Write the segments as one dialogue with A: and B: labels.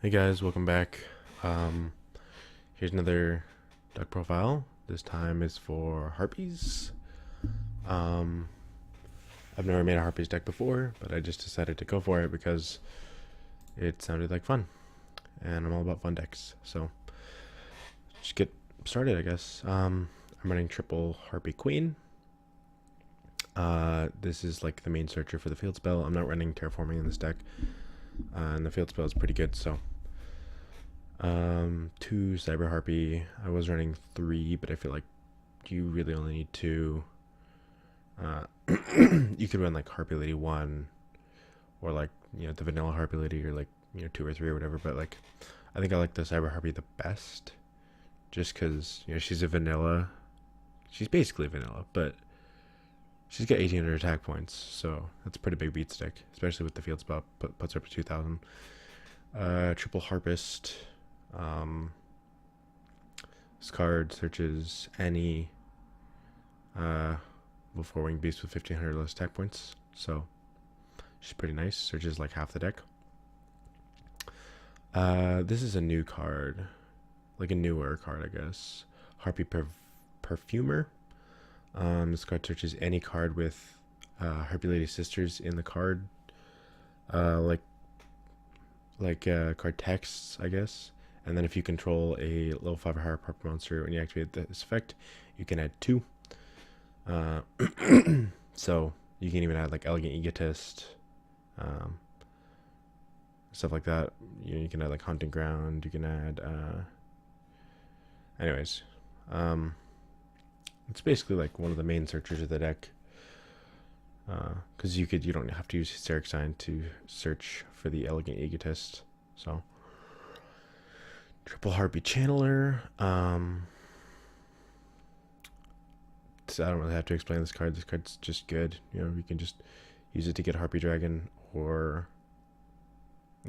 A: Hey guys, welcome back. Here's another deck profile. This time is for Harpies. Um, I've never made a Harpies deck before, but I just decided to go for it because it sounded like fun, and I'm all about fun decks. So just get started, I guess. I'm running triple Harpy Queen. This is like the main searcher for the field spell. I'm not running terraforming in this deck, and the field spell is pretty good. So two Cyber Harpy. I was running three, but I feel like you really only need two. You could run like Harpy Lady 1, or like, the vanilla Harpy Lady, or like, 2 or 3 or whatever. But like, I think I like the Cyber Harpy the best, just because she's a vanilla. She's basically vanilla, but she's got 1,800 attack points, so that's a pretty big beat stick, especially with the field spell. Puts her up to 2,000. Triple Harpist. This card searches any level 4 winged beast with 1,500 less attack points, so she's pretty nice. Searches like half the deck. This is a new card, like a newer card, I guess. Harpy Perfumer. This card searches any card with Harpy Lady Sisters in the card, like card texts, I guess. And then if you control a level 5 or higher Harpy monster when you activate this effect, you can add 2. So you can even add like Elegant Egotist, stuff like that. You can add like Haunting Ground. You can add, anyways, it's basically like one of the main searchers of the deck. Because you don't have to use Hysteric Sign to search for the Elegant Egotist. So triple Harpy Channeler. So I don't really have to explain this card. This card's just good. You can just use it to get Harpy Dragon or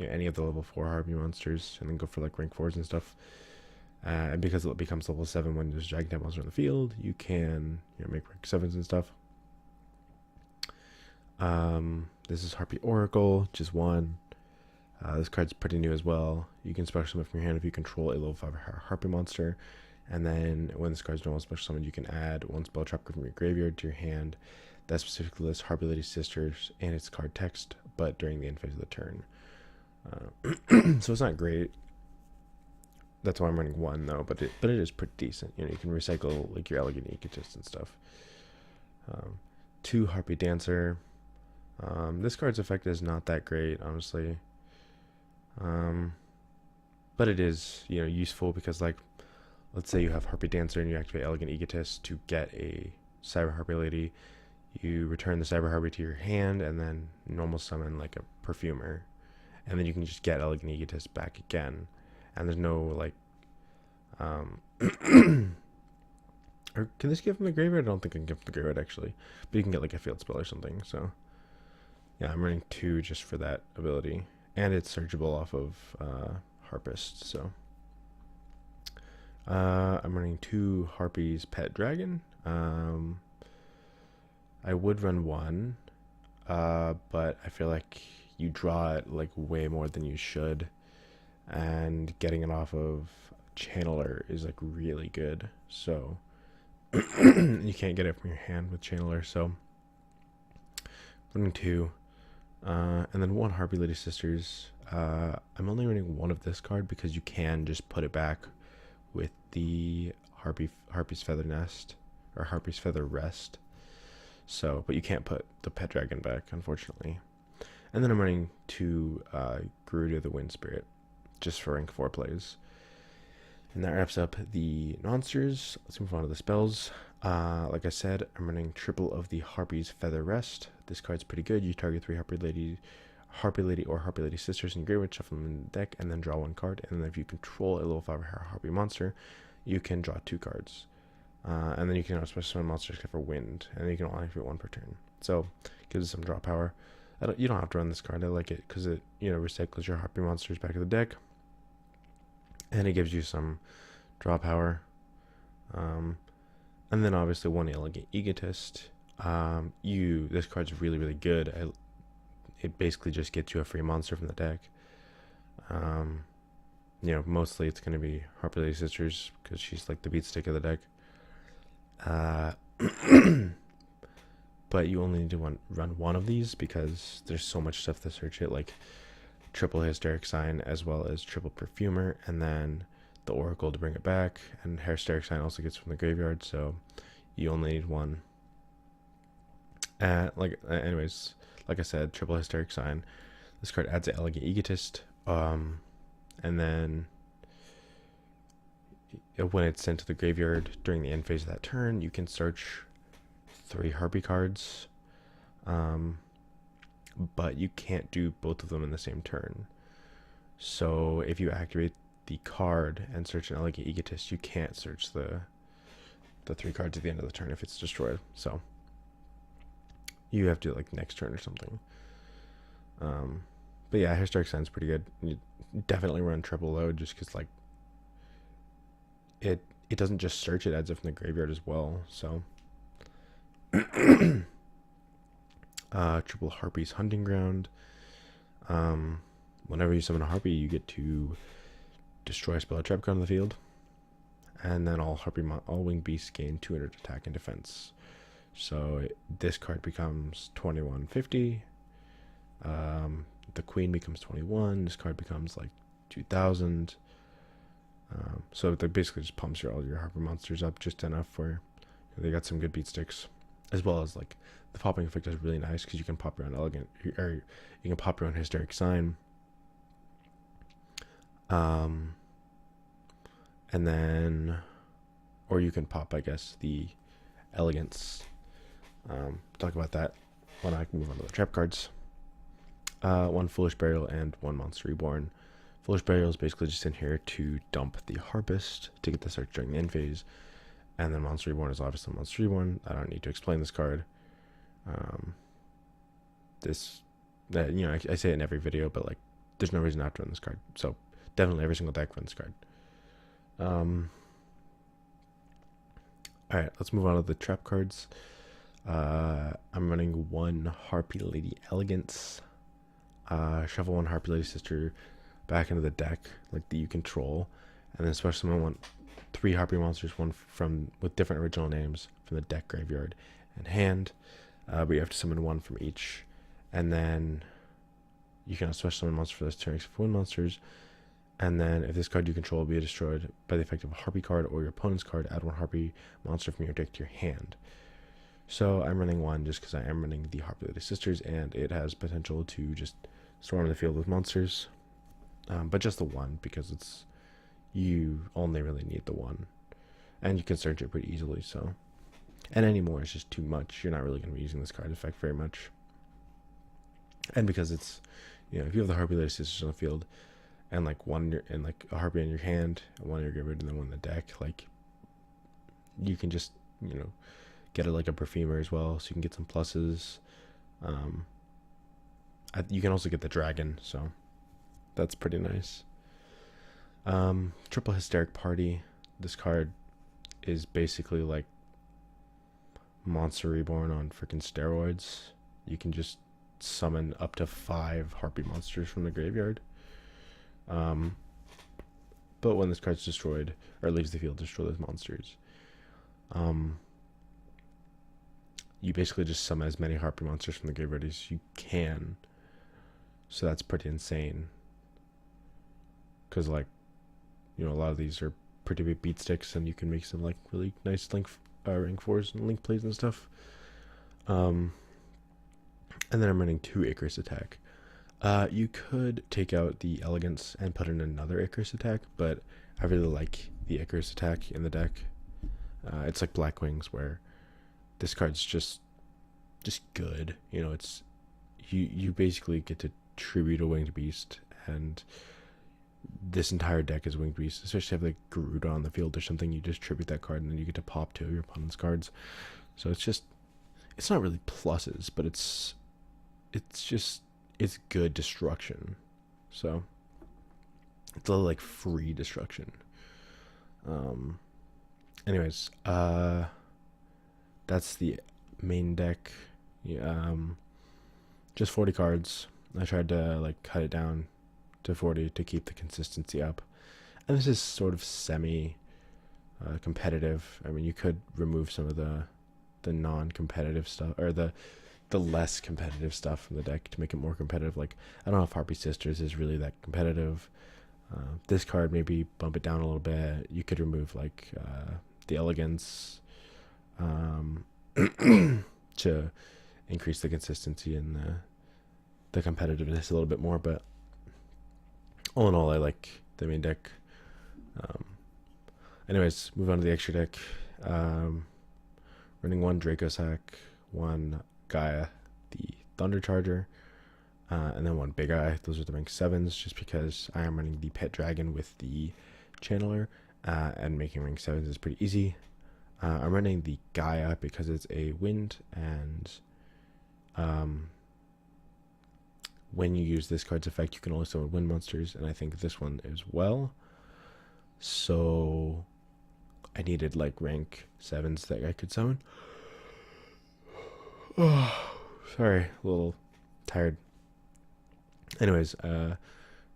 A: any of the level 4 Harpy monsters, and then go for like rank 4s and stuff. And because it becomes level 7 when there's Dragon type monster in the field, you can make rank 7s and stuff. This is Harpy Oracle, just 1. This card's pretty new as well. You can special summon from your hand if you control a level 5 Harpy monster. And then when this card's normal special summon, you can add 1 spell trap from your graveyard to your hand that specifically lists Harpy Lady Sisters and its card text, but during the end phase of the turn. So it's not great. That's why I'm running 1 though, but it is pretty decent. You can recycle like your Elegant Egotist and stuff. 2 Harpy Dancer. This card's effect is not that great, honestly. But it is, useful because, like, let's say you have Harpy Dancer and you activate Elegant Egotist to get a Cyber Harpy Lady. You return the Cyber Harpy to your hand and then normal summon like a Perfumer, and then you can just get Elegant Egotist back again. And there's no like, or can this give him the graveyard? I don't think I can give him the graveyard actually, but you can get like a field spell or something. So yeah, I'm running 2 just for that ability, and it's searchable off of Harpist. So I'm running 2 Harpies Pet Dragon. I would run 1, but I feel like you draw it like way more than you should, and getting it off of Channeler is like really good. So you can't get it from your hand with Channeler. So running 2, and then 1 Harpy Lady Sisters. I'm only running 1 of this card because you can just put it back with the Harpy's Feather Nest or Harpy's Feather Rest. So, but you can't put the Pet Dragon back, unfortunately. And then I'm running 2 Garuda the Wind Spirit, just for rank 4 plays. And that wraps up the monsters. Let's move on to the spells. Like I said, I'm running triple of the Harpy's Feather Rest. This card's pretty good. You target 3 Harpy Lady or Harpy Lady Sisters in your graveyard, shuffle them in the deck, and then draw 1 card. And then if you control a level 5 Harpy monster, you can draw 2 cards. And then you can special summon monsters except for Wind, and you can only activate 1 per turn. So it gives us some draw power. You don't have to run this card. I like it because it recycles your Harpy monsters back to the deck, and it gives you some draw power. And then obviously 1 Elegant Egotist. This card's really, really good. It basically just gets you a free monster from the deck. Mostly it's going to be Harpy Lady Sisters because she's like the beat stick of the deck. Uh, but you only need to run one of these because there's so much stuff to search it, like triple Hysteric Sign as well as triple Perfumer, and then the Oracle to bring it back. And Hysteric Sign also gets from the graveyard, so you only need one. Anyways, like I said, triple Hysteric Sign. This card adds an Elegant Egotist, and then when it's sent to the graveyard during the end phase of that turn, you can search 3 Harpy cards, but you can't do both of them in the same turn. So if you activate the card and search an Elegant Egotist, you can't search the 3 cards at the end of the turn if it's destroyed. So you have to do it like next turn or something. But yeah, Hysteric Sign's pretty good. You definitely run triple load just because like it doesn't just search, it adds it from the graveyard as well. So triple Harpies Hunting Ground. Whenever you summon a Harpy, you get to destroy a spell or trap card on the field, and then all winged beasts gain 200 attack and defense. So this card becomes 2150. The Queen becomes 21. This card becomes like 2000. So that basically just pumps all your Harpy monsters up just enough for they got some good beat sticks, as well as like the popping effect is really nice because you can pop your own Elegant, or you can pop your own Hysteric Sign. And then, or you can pop, I guess, the Elegance. Talk about that when I move on to the trap cards. 1 Foolish Burial and 1 Monster Reborn. Foolish Burial is basically just in here to dump the Harpist to get the search during the end phase. And then Monster Reborn is obviously Monster Reborn. I don't need to explain this card. I say it in every video, but like, there's no reason not to run this card. So definitely every single deck run this card. Alright, let's move on to the trap cards. I'm running 1 Harpy Lady Elegance. Shuffle 1 Harpy Lady Sister back into the deck, like that you control, and then special summon 3 Harpy monsters, one with different original names from the deck, graveyard, and hand. But you have to summon 1 from each, and then you can special summon monsters for those turn except for 1 monsters. And then if this card you control will be destroyed by the effect of a Harpy card or your opponent's card, add 1 Harpy monster from your deck to your hand. So I'm running 1 just because I am running the Harpy Lady Sisters, and it has potential to just storm the field with monsters. But just the 1 because you only really need the 1, and you can search it pretty easily. So, and any more is just too much. You're not really going to be using this card effect very much. And because it's, if you have the Harpy Lady Sisters on the field, and like a Harpy in your hand, and 1 in your graveyard, and then 1 in the deck, like you can just get it like a Perfumer as well, so you can get some pluses. You can also get the Dragon, so that's pretty nice. Triple Hysteric Party. This card is basically like Monster Reborn on freaking steroids. You can just summon up to 5 Harpy monsters from the graveyard. But when this card's destroyed or leaves the field, destroy those monsters. You basically just summon as many Harpy monsters from the graveyard as you can. So that's pretty insane. Because a lot of these are pretty big beat sticks, and you can make some like really nice rank 4s and link plays and stuff. And then I'm running 2 Icarus Attack. You could take out the Elegance and put in another Icarus Attack, but I really like the Icarus Attack in the deck. It's like Black Wings, where this card's just good. It's you basically get to tribute a winged beast, and this entire deck is winged beast. Especially if like Garuda on the field or something, you just tribute that card, and then you get to pop 2 of your opponent's cards. So it's not really pluses, but it's good destruction. So it's a little like free destruction. Anyways, that's the main deck. Just 40 cards. I tried to like cut it down to 40 to keep the consistency up. And this is sort of semi competitive. I mean, you could remove some of the non-competitive stuff, or the less competitive stuff from the deck to make it more competitive. Like, I don't know if Harpy Sisters is really that competitive. This card, maybe bump it down a little bit. You could remove like the Elegance to increase the consistency and the competitiveness a little bit more. But all in all, I like the main deck. Anyways, move on to the extra deck. Running one Draco Sack, one Gaia, the Thunder Charger, and then one Big Eye. Those are the rank 7s, just because I am running the Pet Dragon with the Channeler, and making rank 7s is pretty easy. I'm running the Gaia because it's a wind, and when you use this card's effect, you can only summon wind monsters, and I think this one as well. So I needed like rank 7s that I could summon. Oh, sorry, a little tired. Anyways,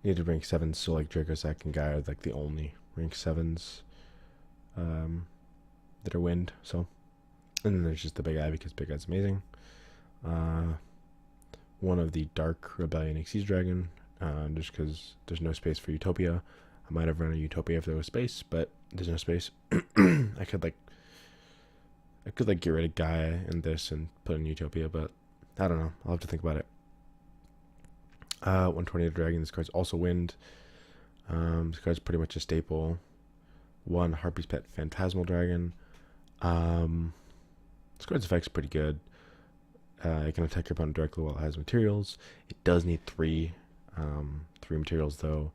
A: needed rank 7s, so like Draco Sack and Gaia are like the only rank 7s that are wind. So, and then there's just the Big Eye because Big Eye's amazing. One of the Dark Rebellion Xyz Dragon, just because there's no space for Utopia. I might have run a Utopia if there was space, but there's no space. I could get rid of Gaia and this and put in Utopia, but I don't know. I'll have to think about it. 120 Dragon. This card's also wind. This card's pretty much a staple. One Harpies Pet Phantasmal Dragon. This card's effect's pretty good. It can attack your opponent directly while it has materials. It does need three materials though.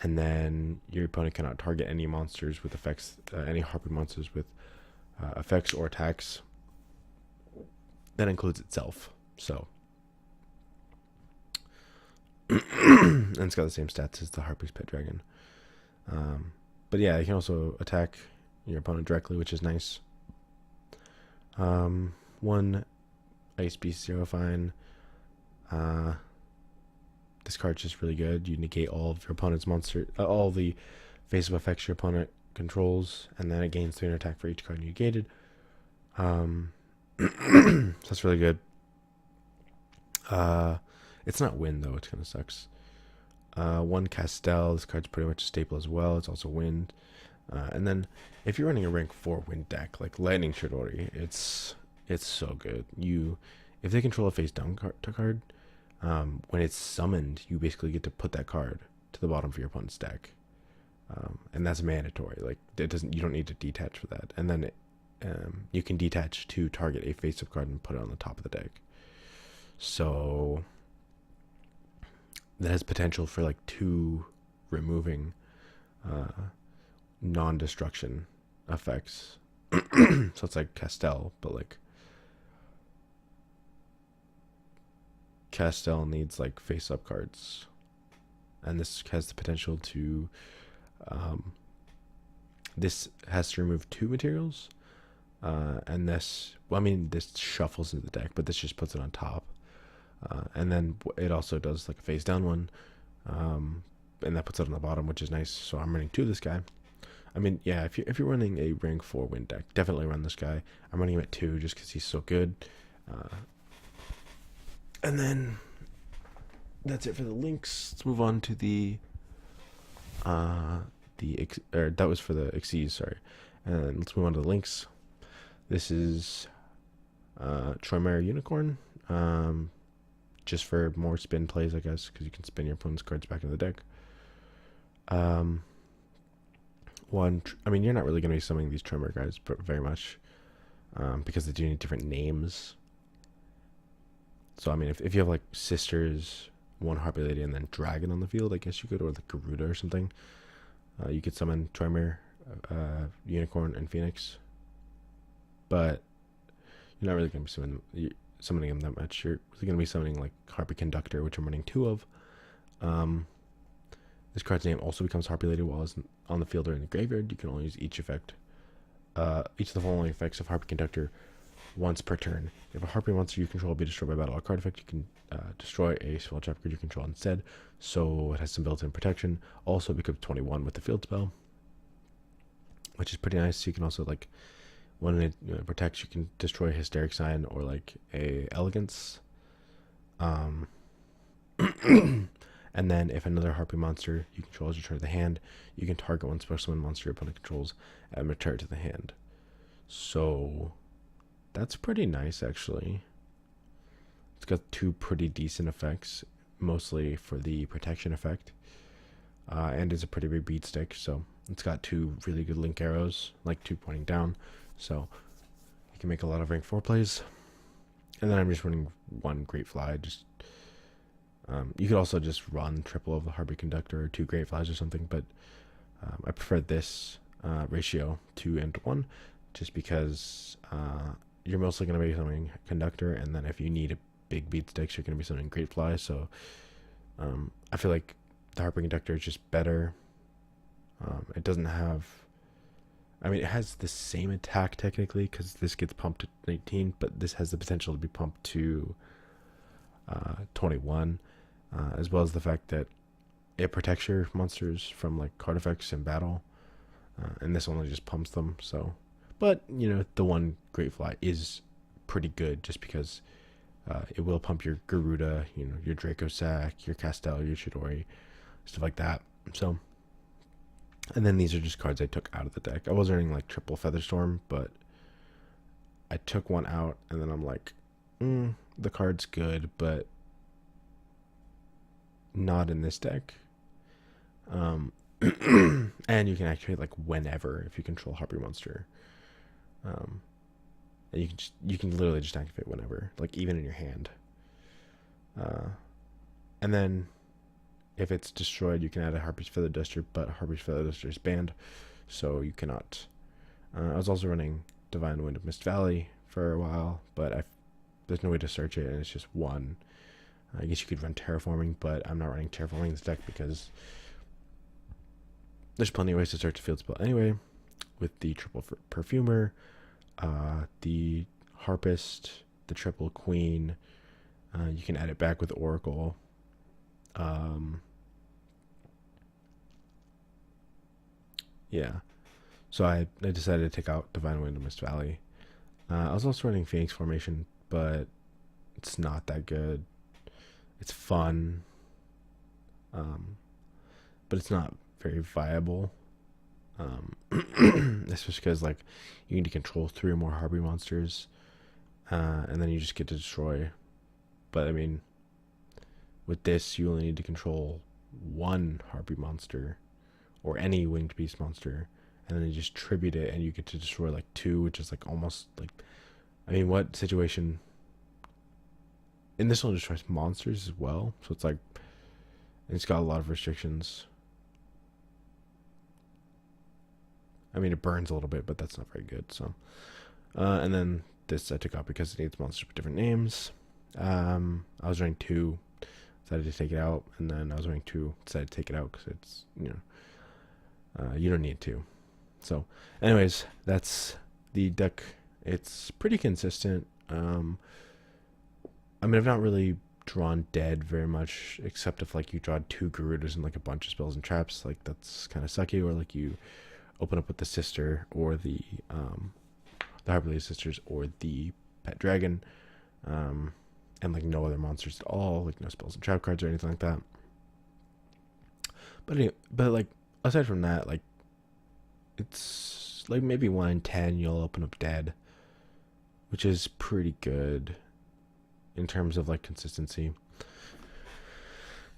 A: And then your opponent cannot target any monsters with effects, any Harpy monsters with effects or attacks. That includes itself. So, and it's got the same stats as the Harpies Pet Dragon. But yeah, you can also attack your opponent directly, which is nice. One Ice Beast Zero Fine. This card's just really good. You negate all of your opponent's monster, all the face-up effects your opponent controls, and then it gains 300 attack for each card you negated. So that's really good. It's not wind though, which kind of sucks. One Castel. This card's pretty much a staple as well. It's also wind. And then if you're running a rank 4 wind deck like Lightning Chidori, it's so good. If they control a face down card, when it's summoned, you basically get to put that card to the bottom of your opponent's deck, and that's mandatory. Like, you don't need to detach for that. And then you can detach to target a face-up card and put it on the top of the deck. So that has potential for like 2 removing non-destruction effects. So it's like Castel, but like Castel needs like face-up cards, and this has the potential to this has to remove 2 materials, and this shuffles into the deck, but this just puts it on top, and then it also does like a face down one, and that puts it on the bottom, which is nice. So I'm running 2 of this guy. I mean, yeah, if you're running a rank 4 wind deck, definitely run this guy. I'm running him at 2 just because he's so good. And then that's it for the links. Let's move on to that was for the Xyz, sorry. And let's move on to the links. This is Troymare Unicorn, just for more spin plays, I guess, because you can spin your opponent's cards back into the deck. You're not really going to be summoning these Troymare guys very much, because they do need different names. So, I mean, if you have, like, Sisters, one Harpy Lady, and then Dragon on the field, I guess you could, or, like, Garuda or something. You could summon Troymare, Unicorn, and Phoenix. But you're not really going to be summoning them that much. You're really going to be summoning, like, Harpy Conductor, which I'm running 2 of. This card's name also becomes Harpy Lady while it's on the field or in the graveyard. You can only use each effect. Each of the following effects of Harpy Conductor once per turn. If a Harpy monster you control be destroyed by battle or card effect, you can destroy a spell trap card you control instead. So it has some built-in protection. Also, it becomes 21 with the field spell, which is pretty nice. You can also, like, when it protects, you can destroy a Hysteric Sign or like a Elegance. And then if another Harpy monster you control is returned to the hand, you can target one special summon monster your opponent controls and return it to the hand. So that's pretty nice, actually. It's got two pretty decent effects, mostly for the protection effect, and is a pretty big beat stick. So it's got two really good link arrows, like two pointing down. So you can make a lot of rank 4 plays. And then I'm just running one Great Fly. Just you could also just run triple of the Harpy Conductor or 2 Great Flies or something, but I prefer this ratio 2 and 1, just because you're mostly going to be summoning Conductor, and then if you need a big beat sticks, you're going to be summoning Great Fly. So I feel like the Harpy Conductor is just better. It doesn't have, I mean, it has the same attack technically, because this gets pumped to 19, but this has the potential to be pumped to 21, as well as the fact that it protects your monsters from like card effects in battle, and this only just pumps them. So, but the one Great Fly is pretty good, just because it will pump your Garuda, your Draco Sack, your Castel, your Chidori, stuff like that. So, and then these are just cards I took out of the deck. I was running like triple Featherstorm, but I took one out, and then I'm like, the card's good, but not in this deck. And you can activate like whenever if you control Harpy monster. And you can literally just activate whenever, like even in your hand. And then if it's destroyed, you can add a Harpy's Feather Duster, but Harpy's Feather Duster is banned, so you cannot. I was also running Divine Wind of Mist Valley for a while, but there's no way to search it, and it's just one. I guess you could run Terraforming, but I'm not running Terraforming in this deck because there's plenty of ways to search a field spell anyway. With the triple Perfumer, the Harpist, the triple Queen, you can add it back with Oracle. Yeah, so I decided to take out Divine Wind of Mist Valley. I was also running Phoenix Formation, but it's not that good. It's fun, but it's not very viable. That's just because like you need to control 3 or more Harpy monsters, and then you just get to destroy. But I mean, with this, you only need to control 1 Harpy monster or any winged beast monster, and then you just tribute it, and you get to destroy like 2, which is like almost like, I mean, what situation? And this one destroys monsters as well, so it's like, it's got a lot of restrictions. I mean, it burns a little bit, but that's not very good. So, and then this I took out because it needs monsters with different names. I was running 2, decided to take it out, and then I was running 2, decided to take it out because it's, you don't need to. So, anyways, that's the deck. It's pretty consistent. I mean, I've not really drawn dead very much, except if like you draw 2 Garudas and like a bunch of spells and traps. Like that's kind of sucky. Or like you open up with the sister or the Harpy sisters or the pet dragon, and like no other monsters at all, like no spells and trap cards or anything like that. But anyway, but like aside from that, like it's like maybe 1 in 10 you'll open up dead, which is pretty good in terms of like consistency.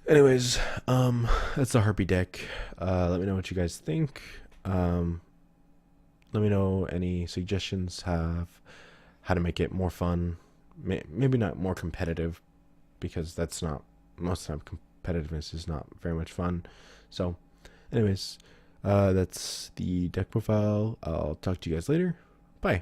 A: Anyways, that's the Harpy deck. Let me know what you guys think. Let me know any suggestions have how to make it more fun. Maybe not more competitive, because that's not, most of the time competitiveness is not very much fun. So anyways, that's the deck profile. I'll talk to you guys later. Bye.